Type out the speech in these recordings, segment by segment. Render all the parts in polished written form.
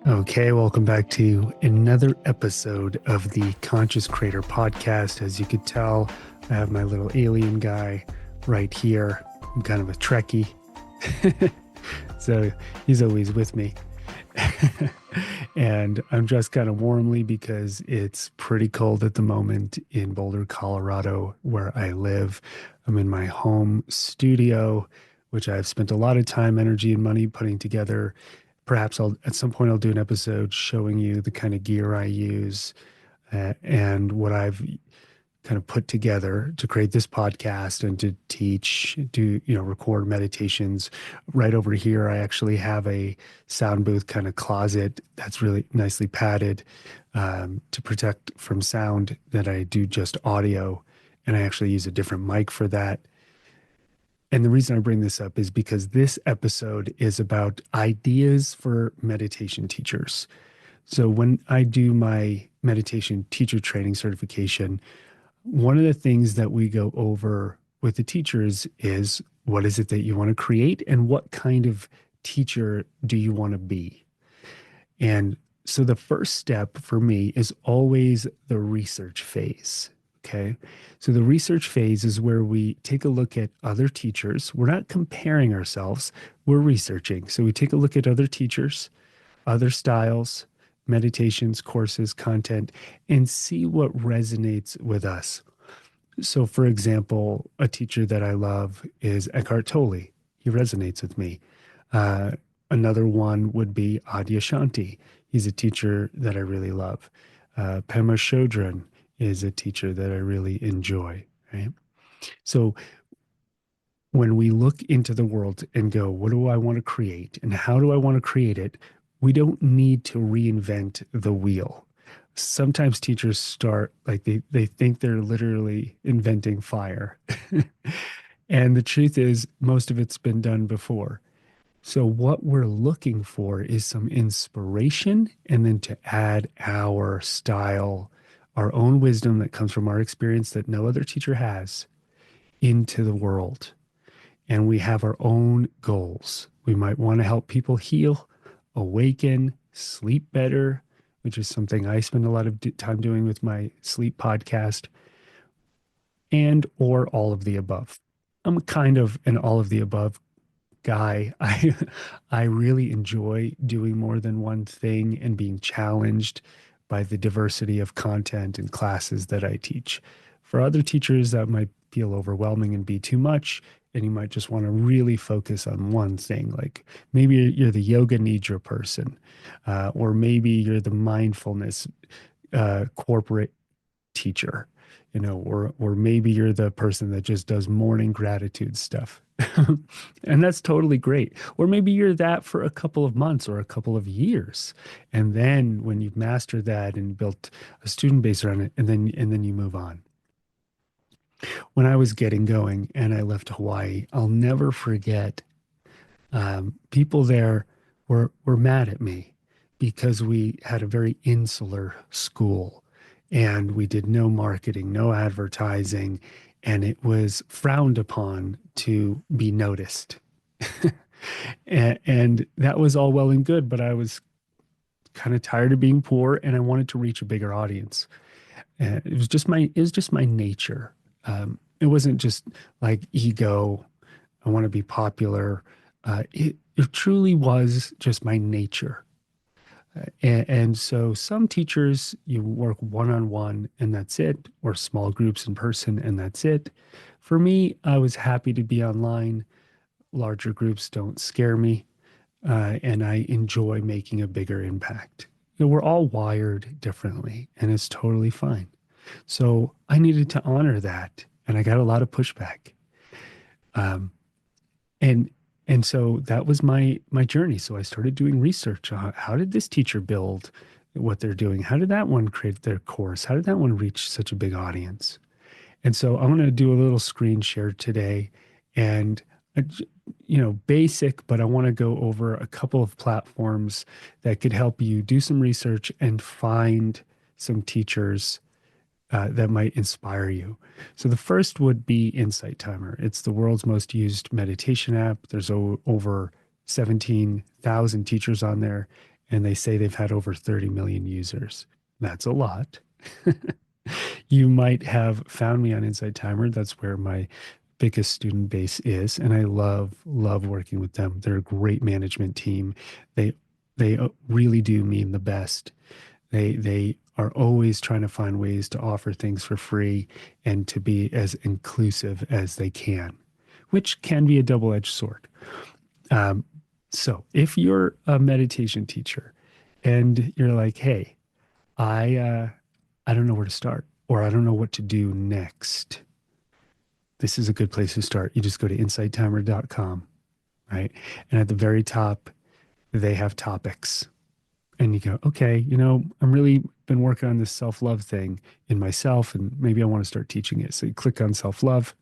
Okay, welcome back to another episode of the Conscious Creator podcast. As you could tell, I have my little alien guy right here. I'm kind of a Trekkie, so he's always with me. And I'm dressed kind of warmly because it's pretty cold at the moment in Boulder, Colorado, where I live. I'm in my home studio, which I've spent a lot of time, energy, and money putting together. Perhaps at some point I'll do an episode showing you the kind of gear I use and what I've kind of put together to create this podcast and to teach, record meditations. Right over here, I actually have a sound booth kind of closet that's really nicely padded to protect from sound that I do just audio. And I actually use a different mic for that. And the reason I bring this up is because this episode is about ideas for meditation teachers. So when I do my meditation teacher training certification, one of the things that we go over with the teachers is what is it that you want to create and what kind of teacher do you want to be? And so the first step for me is always the research phase. Okay. So the research phase is where we take a look at other teachers. We're not comparing ourselves, we're researching. So we take a look at other teachers, other styles, meditations, courses, content, and see what resonates with us. So, for example, a teacher that I love is Eckhart Tolle. He resonates with me. Uh, Another one would be Adyashanti. He's a teacher that I really love. Pema Chodron is a teacher that I really enjoy, right? So when we look into the world and go, what do I want to create and how do I want to create it? We don't need to reinvent the wheel. Sometimes teachers start like they think they're literally inventing fire. And the truth is, most of it's been done before. So what we're looking for is some inspiration and then to add our style, our own wisdom that comes from our experience that no other teacher has into the world. And we have our own goals. We might want to help people heal, awaken, sleep better, which is something I spend a lot of time doing with my sleep podcast, and or all of the above. I'm kind of an all of the above guy. I really enjoy doing more than one thing and being challenged by the diversity of content and classes that I teach. For other teachers, that might feel overwhelming and be too much, and you might just want to really focus on one thing. Like maybe you're the yoga nidra person, or maybe you're the mindfulness corporate teacher, or maybe you're the person that just does morning gratitude stuff. And that's totally great. Or maybe you're that for a couple of months or a couple of years. And then when you've mastered that and built a student base around it, and then you move on. When I was getting going and I left Hawaii, I'll never forget people there were mad at me because we had a very insular school and we did no marketing, no advertising, and it was frowned upon to be noticed. And that was all well and good, but I was kind of tired of being poor and I wanted to reach a bigger audience. It was just my nature. It wasn't just like ego. I want to be popular. It truly was just my nature. And so some teachers, you work one-on-one and that's it, or small groups in person and that's it. For me, I was happy to be online. Larger groups don't scare me, and I enjoy making a bigger impact. We're all wired differently, and it's totally fine. So I needed to honor that, and I got a lot of pushback. Um, and and so that was my journey. So I started doing research on how did this teacher build what they're doing? How did that one create their course? How did that one reach such a big audience? And so I'm going to do a little screen share today, and basic, but I want to go over a couple of platforms that could help you do some research and find some teachers that might inspire you. So the first would be Insight Timer. It's the world's most used meditation app. There's over 17,000 teachers on there, and they say they've had over 30 million users. That's a lot. You might have found me on Insight Timer. That's where my biggest student base is, and I love working with them. They're a great management team. They they really do mean the best. They are always trying to find ways to offer things for free and to be as inclusive as they can, which can be a double-edged sword. Um, so if you're a meditation teacher and you're like, hey, I don't know where to start, or I don't know what to do next, this is a good place to start. You just go to insighttimer.com, right? And at the very top, they have topics. And you go, okay, I'm really been working on this self-love thing in myself, and maybe I want to start teaching it. So you click on self-love,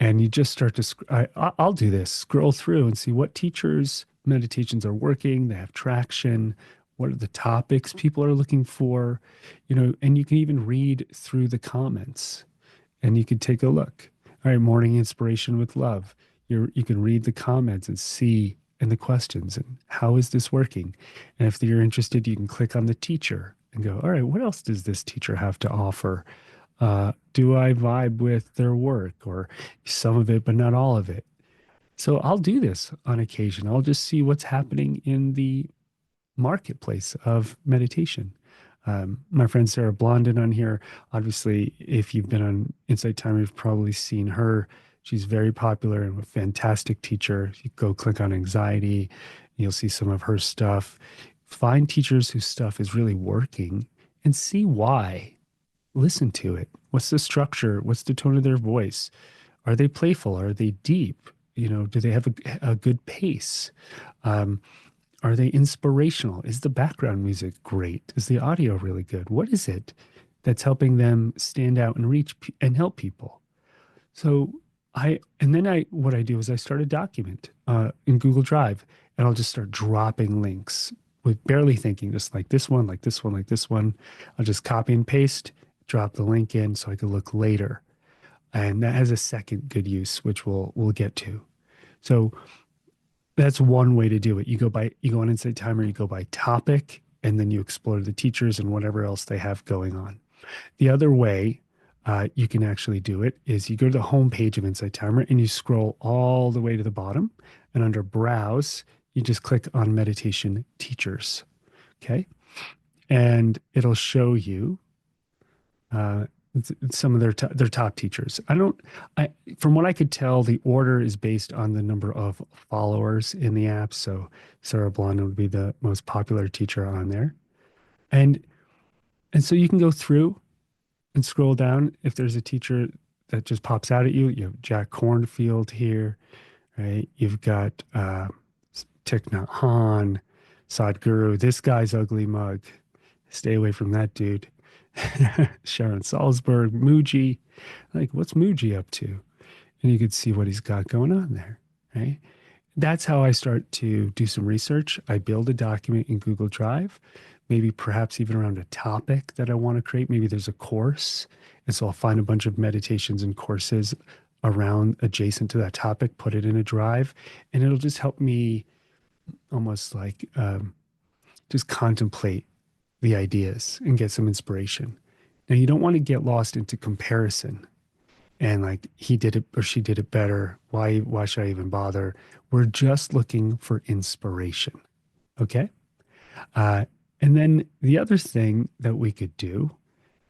and you just start to, I'll do this, scroll through and see what teachers' meditations are working. They have traction. What are the topics people are looking for? And you can even read through the comments and you can take a look. All right, morning inspiration with love. You can read the comments and see and the questions and how is this working? And if you're interested, you can click on the teacher and go, all right, what else does this teacher have to offer? Do I vibe with their work or some of it, but not all of it? So I'll do this on occasion. I'll just see what's happening in the marketplace of meditation. My friend Sarah Blondin on here. Obviously, if you've been on Insight Timer, you've probably seen her. She's very popular and a fantastic teacher. You go click on anxiety, you'll see some of her stuff. Find teachers whose stuff is really working and see why. Listen to it. What's the structure? What's the tone of their voice? Are they playful? Are they deep? Do they have a good pace? Um, are they inspirational? Is the background music great? Is the audio really good? What is it that's helping them stand out and reach and help people? So what I do is I start a document in Google Drive, and I'll just start dropping links with barely thinking, just like this one, like this one, like this one. I'll just copy and paste, drop the link in so I can look later. And that has a second good use, which we'll get to. So that's one way to do it. You go on Insight Timer, you go by topic, and then you explore the teachers and whatever else they have going on. The other way you can actually do it is you go to the home page of Insight Timer and you scroll all the way to the bottom, and under Browse, you just click on Meditation Teachers. Okay. And it'll show you uh, some of their top teachers. From what I could tell, the order is based on the number of followers in the app. So Sarah Blondin would be the most popular teacher on there, and so you can go through and scroll down. If there's a teacher that just pops out at you, you have Jack Cornfield here, right? You've got Thich Nhat Hanh, Sadhguru. This guy's ugly mug. Stay away from that dude. Sharon Salzberg, Muji. Like, what's Muji up to? And you could see what he's got going on there, right? That's how I start to do some research. I build a document in Google Drive, maybe perhaps even around a topic that I want to create. Maybe there's a course. And so I'll find a bunch of meditations and courses around adjacent to that topic, put it in a drive, and it'll just help me almost like just contemplate the ideas and get some inspiration. Now, you don't want to get lost into comparison and like he did it or she did it better. Why should I even bother? We're just looking for inspiration. Okay. Uh, and then the other thing that we could do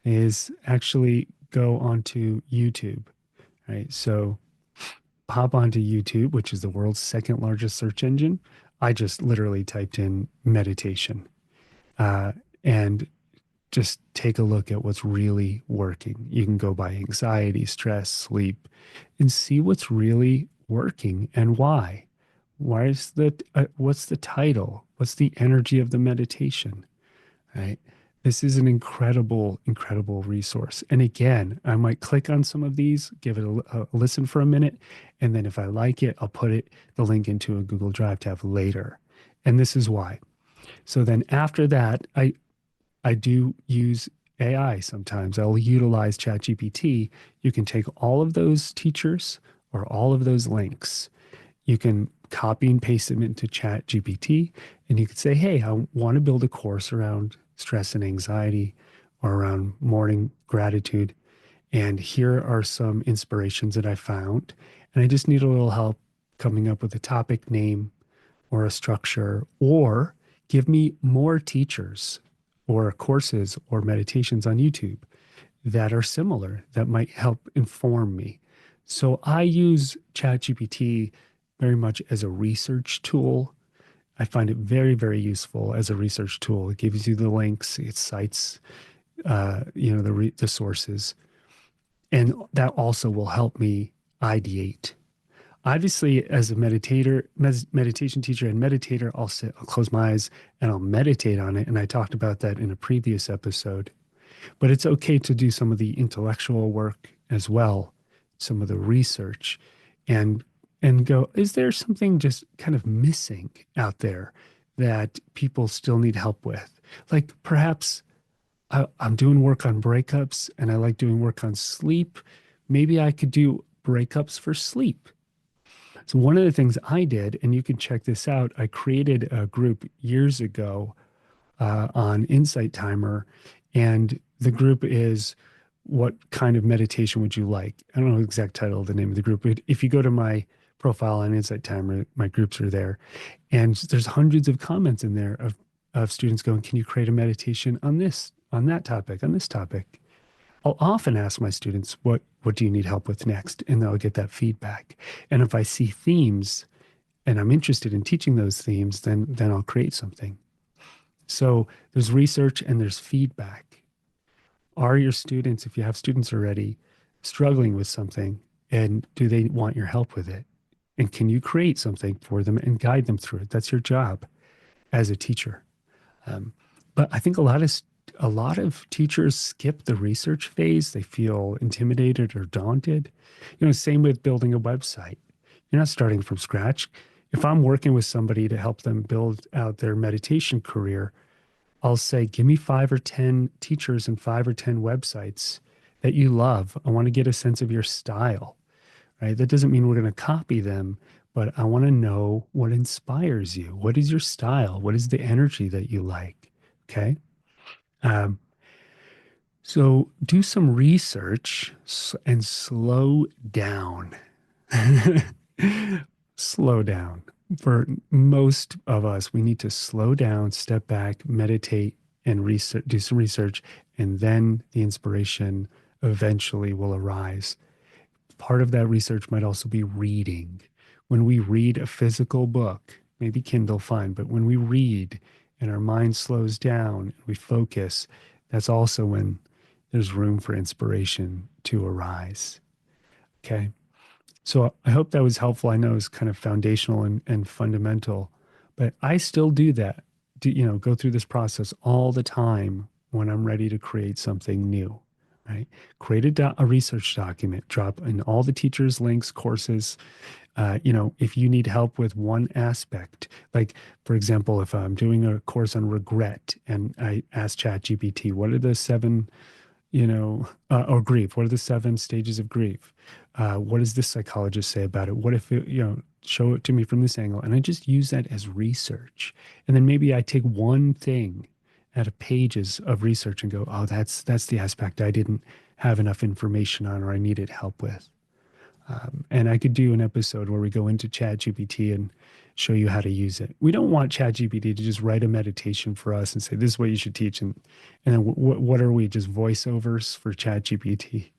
is actually go onto YouTube, right? So pop onto YouTube, which is the world's second largest search engine. I just literally typed in meditation uh, and just take a look at what's really working. You can go by anxiety, stress, sleep, and see what's really working and why. What's the title? What's the energy of the meditation? Right? This is an incredible resource. And again, I might click on some of these, give it a listen for a minute, and then if I like it, I'll put the link into a Google Drive to have later. And this is why. So then after that, I do use AI sometimes. I'll utilize ChatGPT. You can take all of those teachers or all of those links. You can copy and paste them into Chat GPT, and you could say, hey, I want to build a course around stress and anxiety or around morning gratitude. And here are some inspirations that I found. And I just need a little help coming up with a topic name or a structure, or give me more teachers or courses or meditations on YouTube that are similar that might help inform me. So I use ChatGPT very much as a research tool. I find it very, very useful as a research tool. It gives you the links, it cites, the sources, and that also will help me ideate. Obviously, as a meditation teacher and meditator, I'll close my eyes and I'll meditate on it. And I talked about that in a previous episode. But it's okay to do some of the intellectual work as well, some of the research, and go, is there something just kind of missing out there that people still need help with? Like perhaps I'm doing work on breakups and I like doing work on sleep. Maybe I could do breakups for sleep. So one of the things I did, and you can check this out, I created a group years ago on Insight Timer, and the group is what kind of meditation would you like? I don't know the exact title of the name of the group, but if you go to my profile on Insight Timer, my groups are there, and there's hundreds of comments in there of students going, "Can you create a meditation on this, on that topic, on this topic?" I'll often ask my students, what do you need help with next? And they'll get that feedback. And if I see themes and I'm interested in teaching those themes, then I'll create something. So there's research and there's feedback. Are your students, if you have students already, struggling with something, and do they want your help with it? And can you create something for them and guide them through it? That's your job as a teacher. Um, but I think a lot of teachers skip the research phase. They feel intimidated or daunted. Same with building a website. You're not starting from scratch. If I'm working with somebody to help them build out their meditation career, I'll say, give me 5 or 10 teachers and 5 or 10 websites that you love. I want to get a sense of your style, right? That doesn't mean we're going to copy them, but I want to know what inspires you. What is your style? What is the energy that you like? Okay. Um, so do some research and slow down. Slow down. For most of us, we need to slow down, step back, meditate, and research, do some research, and then the inspiration eventually will arise. Part of that research might also be reading. When we read a physical book, maybe Kindle, fine, but when we read and our mind slows down, we focus, that's also when there's room for inspiration to arise. Okay. So I hope that was helpful. I know it's kind of foundational and fundamental, but I still do that. Go through this process all the time when I'm ready to create something new, right? Create a research document, drop in all the teachers' links, courses. If you need help with one aspect, like for example, if I'm doing a course on regret and I ask ChatGPT, what are the seven or grief. What are the 7 stages of grief? What does this psychologist say about it? What if show it to me from this angle? And I just use that as research. And then maybe I take one thing out of pages of research and go, oh, that's the aspect I didn't have enough information on or I needed help with. And I could do an episode where we go into ChatGPT and show you how to use it. We don't want ChatGPT to just write a meditation for us and say, this is what you should teach. And then what are we, just voiceovers for ChatGPT?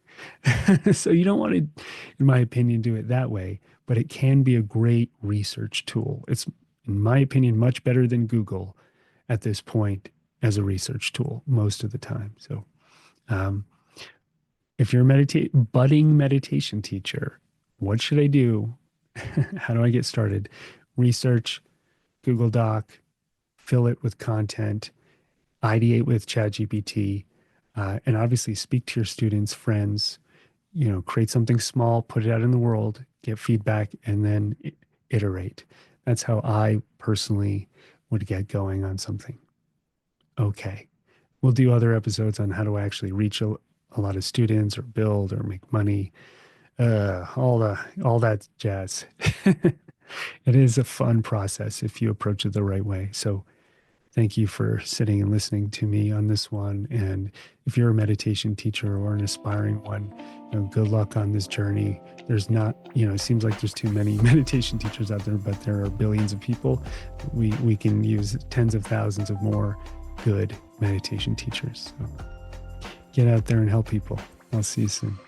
So you don't want to, in my opinion, do it that way, but it can be a great research tool. It's, in my opinion, much better than Google at this point as a research tool most of the time. So, if you're a budding meditation teacher, what should I do? How do I get started? Research, Google Doc, fill it with content, ideate with ChatGPT, and obviously speak to your students, friends, create something small, put it out in the world, get feedback, and then iterate. That's how I personally would get going on something. Okay. We'll do other episodes on how to actually reach a lot of students or build or make money, all that jazz. It is a fun process if you approach it the right way. So thank you for sitting and listening to me on this one. And if you're a meditation teacher or an aspiring one, good luck on this journey. There's not, it seems like there's too many meditation teachers out there, but there are billions of people. We can use tens of thousands of more good meditation teachers. So get out there and help people. I'll see you soon.